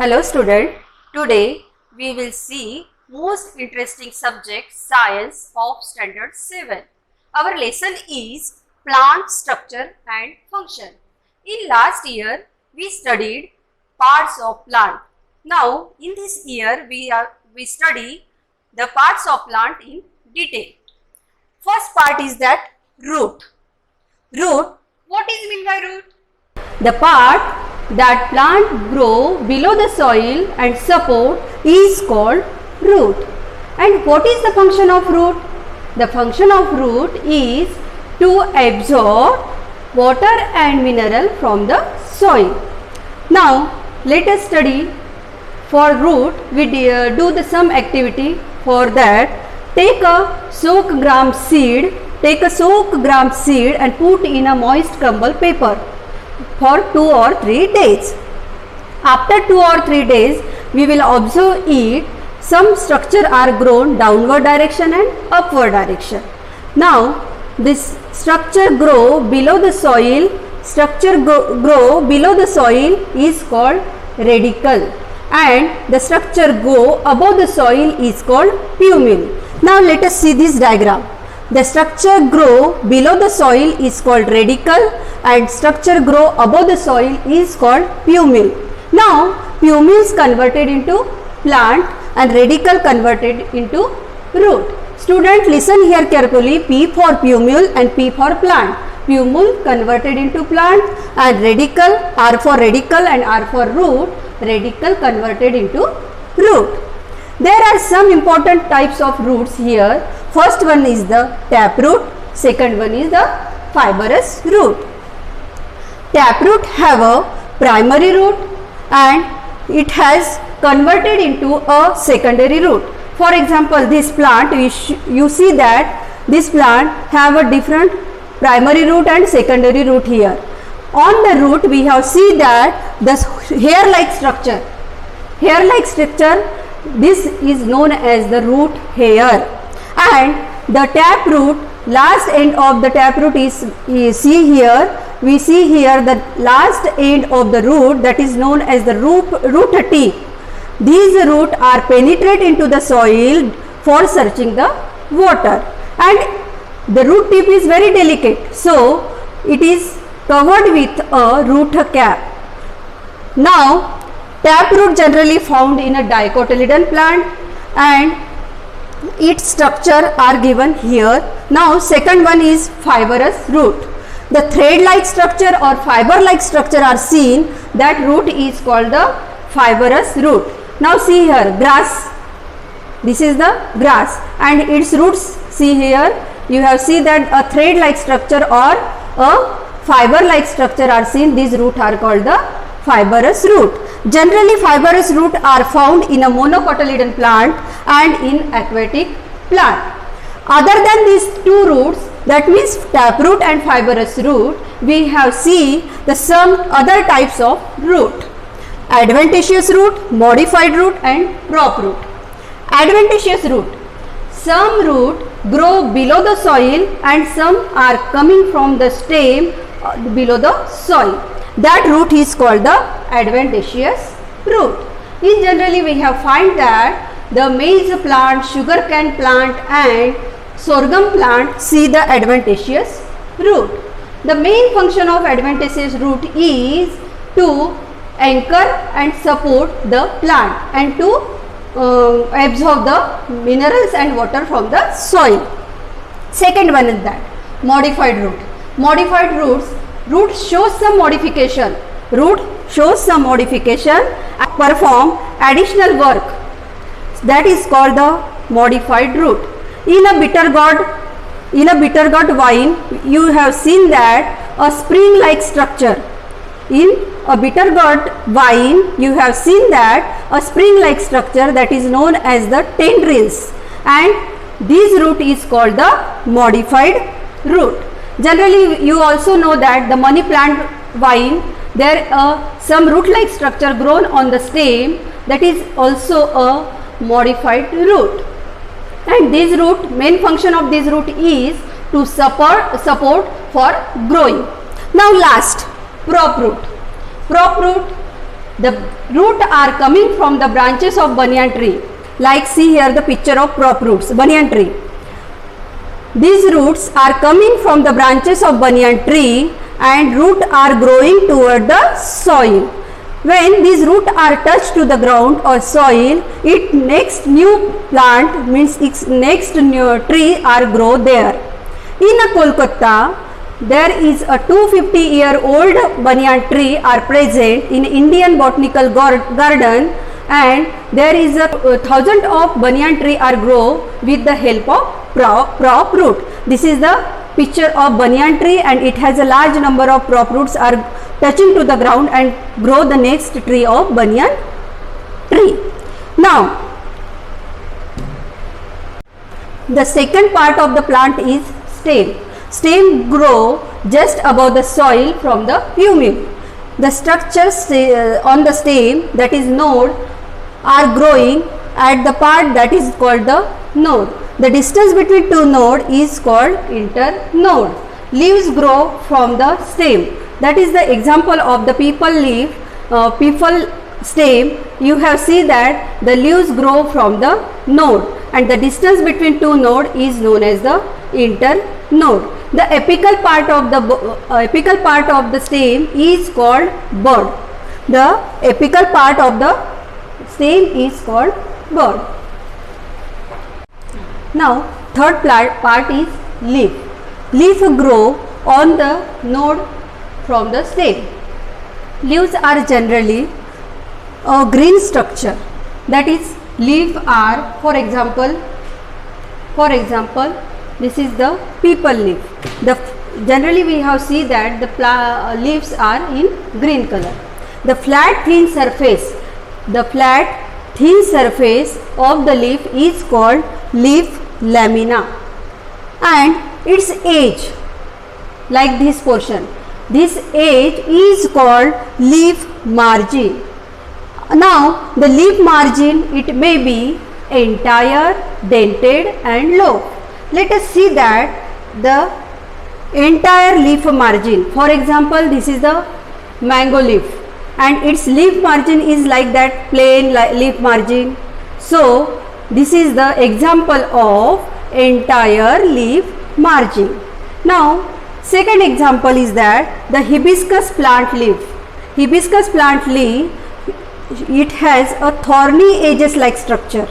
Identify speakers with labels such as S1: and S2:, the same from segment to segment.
S1: Hello student, today we will see most interesting subject science of standard 7. Our lesson is plant structure and function. In last year we studied parts of plant. Now in this year we study the parts of plant in detail. First part is that root. Root, what is mean by root? The part that plant grow below the soil and support is called root. And what is the function of root? The function of root is to absorb water and mineral from the soil. Now let us study for root. We do some activity. For that, take a soak gram seed and put in a moist crumble paper for 2 or 3 days. After 2 or 3 days, we will observe it. Some structure are grown downward direction and upward direction. Now, this structure grow below the soil. Grow below the soil is called radicle, and the structure go above the soil is called plumule. Now, let us see this diagram. The structure grow below the soil is called radicle and structure grow above the soil is called plumule. Now plumule is converted into plant and radicle converted into root. Student, listen here carefully. P for plumule and P for plant. Plumule converted into plant and radicle, R for radicle and R for root, radicle converted into root. There are some important types of roots here. First one is the taproot, second one is the fibrous root. Taproot have a primary root and it has converted into a secondary root. For example, this plant, you see that this plant have a different primary root and secondary root here. On the root we have seen that the hair-like structure, this is known as the root hair. And the taproot, last end of the taproot is see here. We see here the last end of the root, that is known as the root tip. These roots are penetrate into the soil for searching the water, and the root tip is very delicate, so it is covered with a root cap. Now taproot generally found in a dicotyledon plant and its structure are given here. Now second one is fibrous root. The thread-like structure or fiber-like structure are seen. That root is called the fibrous root. Now see here, grass. This is the grass and its roots. See here, you have seen that a thread-like structure or a fiber-like structure are seen. These roots are called the fibrous root. Generally fibrous roots are found in a monocotyledon plant and in aquatic plant. Other than these two roots, that means taproot and fibrous root, we have seen some other types of root. Adventitious root, modified root and prop root. Adventitious root. Some root grow below the soil and some are coming from the stem below the soil. That root is called the adventitious root. In generally we have find that the maize plant, sugarcane plant and sorghum plant see the adventitious root. The main function of adventitious root is to anchor and support the plant and to absorb the minerals and water from the soil. Second one is that modified root. Modified root shows some modification. And perform additional work. That is called the modified root. In a bitter gourd vine, you have seen that a spring-like structure. In a bitter gourd vine, you have seen that a spring-like structure that is known as the tendrils, and this root is called the modified root. Generally, you also know that the money plant vine, there some root-like structure grown on the stem, that is also a modified root. And this root, main function of this root is to support for growing. Now last, prop root. Prop root The root are coming from the branches of banyan tree. Like see here the picture of prop roots, banyan tree. These roots are coming from the branches of banyan tree and root are growing toward the soil. When these roots are touched to the ground or soil, it next new plant means its next new tree are grow there. In Kolkata, there is a 250-year-old banyan tree are present in Indian Botanical Garden, and there is a thousand of banyan tree are grow with the help of prop root. This is the picture of banyan tree, and it has a large number of prop roots are touching to the ground and grow the next tree of banyan tree. Now, the second part of the plant is stem. Stem grow just above the soil from the humic. The structures on the stem, that is node, are growing at the part that is called the node. The distance between two nodes is called internode. Leaves grow from the stem. That is the example of the peepal leaf, peepal stem. You have seen that the leaves grow from the node, and the distance between two nodes is known as the internode. The apical part of the stem is called bud. The apical part of the stem is called bud. Now, third part is leaf. Leaf grow on the node from the stem. Leaves are generally a green structure. That is, leaf are, for example, this is the peepal leaf. Generally we have seen that the leaves are in green color. The flat thin surface of the leaf is called leaf lamina, and its edge, like this portion, this edge is called leaf margin. Now, the leaf margin, it may be entire, dented and low. Let us see that the entire leaf margin. For example, this is the mango leaf, and its leaf margin is like that plain leaf margin. So, this is the example of entire leaf margin. Now, second example is that the hibiscus plant leaf. Hibiscus plant leaf, it has a thorny edges like structure.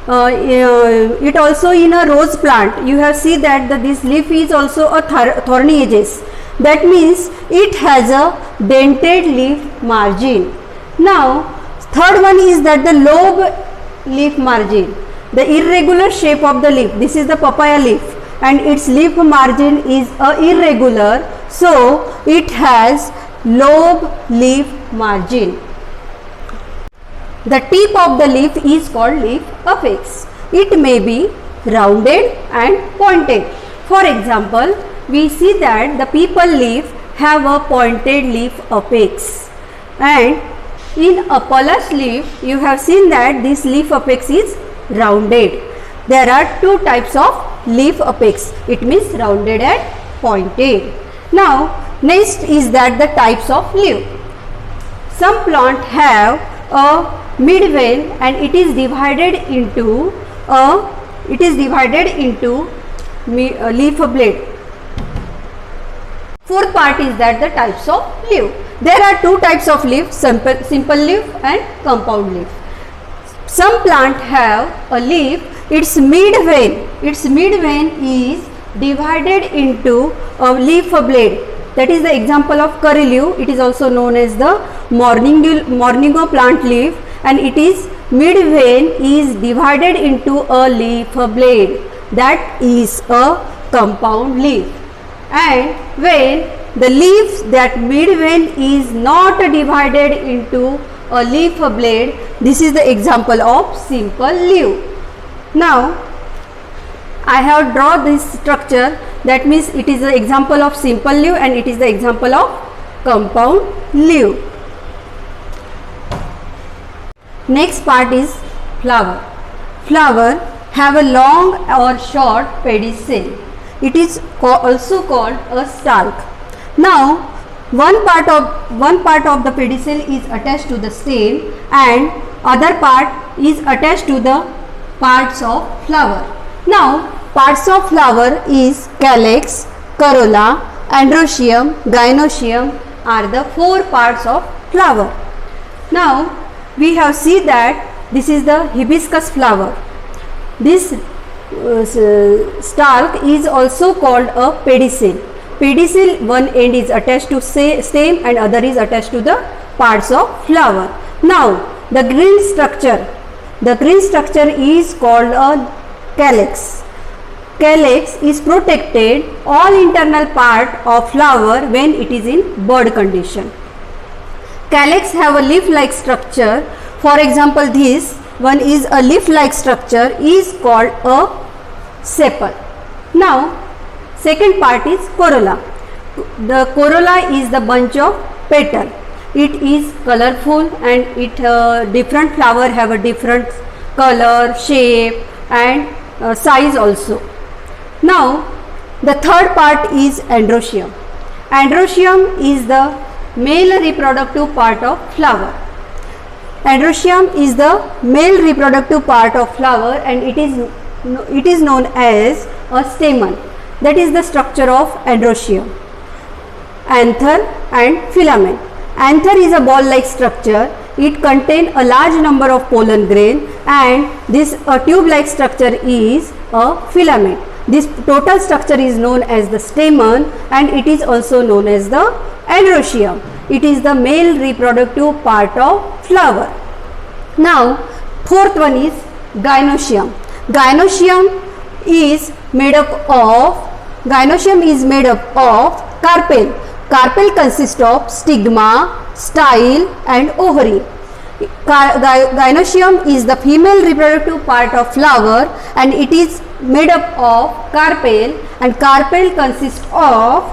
S1: It also in a rose plant, you have seen that this leaf is also a thorny edges. That means it has a dented leaf margin. Now, third one is that the lobe leaf margin, the irregular shape of the leaf. This is the papaya leaf, and its leaf margin is irregular, so it has lobe leaf margin. The tip of the leaf is called leaf apex. It may be rounded and pointed. For example, we see that the peepal leaf have a pointed leaf apex, and in a pallas leaf you have seen that this leaf apex is rounded. There are two types of leaf apex. It means rounded and pointed. Now, next is that the types of leaf. Some plant have a midvein, and it is divided into leaf blade. Fourth part is that the types of leaf. There are two types of leaf, simple leaf and compound leaf. Some plant have a leaf, its midvein is divided into a leaf blade. That is the example of curry leaf. It is also known as the morningo plant leaf, and it is midvein is divided into a leaf blade. That is a compound leaf. And when the leaves that midvein is not divided into a leaf blade, this is the example of simple leaf. Now, I have drawn this structure. That means it is the example of simple leaf, and it is the example of compound leaf. Next part is flower. Flower have a long or short pedicel. It is also called a stalk. Now, one part of the pedicel is attached to the stem and other part is attached to the parts of flower. Now parts of flower is calyx, corolla, androecium, gynoecium are the 4 parts of flower. Now we have seen that this is the hibiscus flower. This stalk is also called a pedicel. Pedicel, one end is attached to stem and other is attached to the parts of flower. Now the green structure is called a calyx. Calyx is protected all internal part of flower when it is in bud condition. Calyx have a leaf-like structure. For example, this one is a leaf-like structure is called a sepal. Now second part is corolla. The corolla is the bunch of petal. It is colorful and it different flower have a different color, shape and size also. Now the third part is androecium. Androecium is the male reproductive part of flower. Androecium is the male reproductive part of flower and it is known as a stamen. That is the structure of androecium. Anther and filament. Anther is a ball-like structure. It contains a large number of pollen grain and this tube-like structure is a filament. This total structure is known as the stamen and it is also known as the androecium. It is the male reproductive part of flower. Now fourth one is gynoecium. Gynoecium is made up of carpel. Carpel consists of stigma, style and ovary. Gynoecium is the female reproductive part of flower and it is made up of carpel and carpel consists of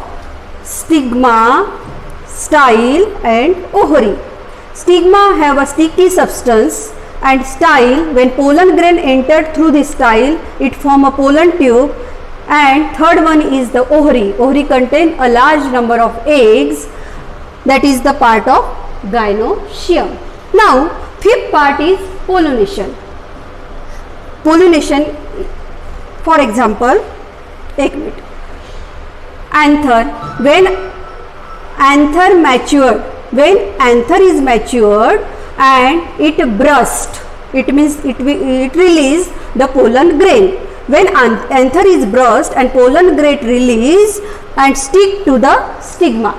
S1: stigma, style and ovary. Stigma have a sticky substance and style. When pollen grain entered through the style, it form a pollen tube. And third one is the ovary. Ovary contain a large number of eggs. That is the part of gynoecium. Now fifth part is pollination. Pollination, for example, anther. When anther is matured and it burst, it means it release the pollen grain. When anther is burst and pollen grain release and stick to the stigma.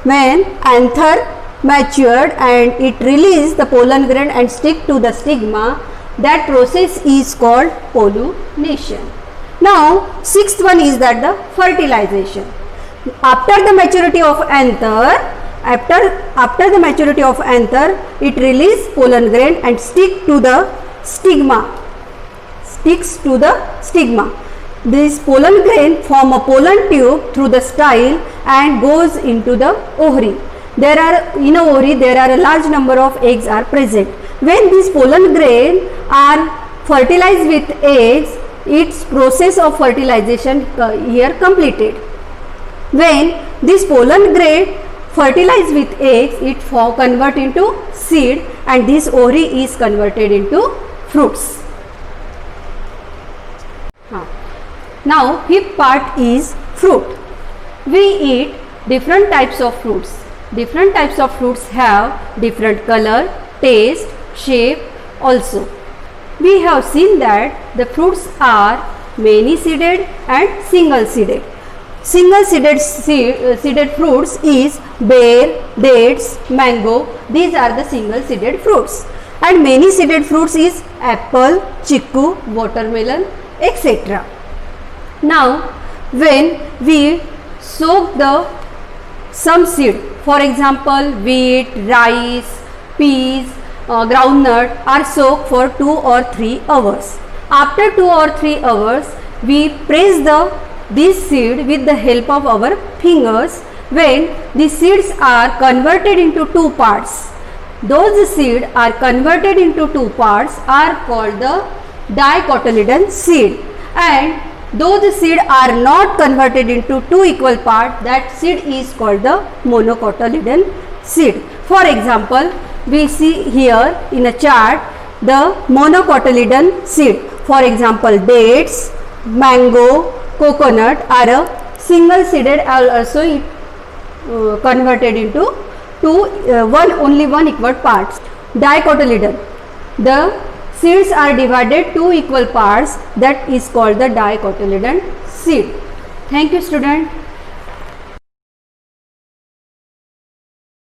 S1: When anther matured and it release the pollen grain and stick to the stigma, that process is called pollination. Now sixth one is that the fertilization. After the maturity of anther, it release pollen grain and sticks to the stigma. This pollen grain form a pollen tube through the style and goes into the ovary. In ovary there are a large number of eggs are present. When these pollen grain are fertilized with eggs, its process of fertilization here completed. When this pollen grain fertilized with eggs, it convert into seed and this ovary is converted into fruits. Now fifth part is fruit. We eat different types of fruits. Different types of fruits have different color, taste, shape also. We have seen that the fruits are many-seeded and single-seeded. Single-seeded fruits is pear, dates, mango. These are the single-seeded fruits. And many-seeded fruits is apple, chiku, watermelon, etc. Now when we soak some seed, for example wheat, rice, peas, groundnut are soaked for 2 or 3 hours. After 2 or 3 hours, we press this seed with the help of our fingers. When the seeds are converted into 2 parts, those seeds are converted into 2 parts are called the dicotyledon seed. And Though the seed are not converted into two equal parts, that seed is called the monocotyledon seed. For example, we see here in a chart the monocotyledon seed. For example, dates, mango, coconut are a single seeded, are also converted into only one equal parts. Dicotyledon, the seeds are divided two equal parts, that is called the dicotyledon seed. Thank you, student.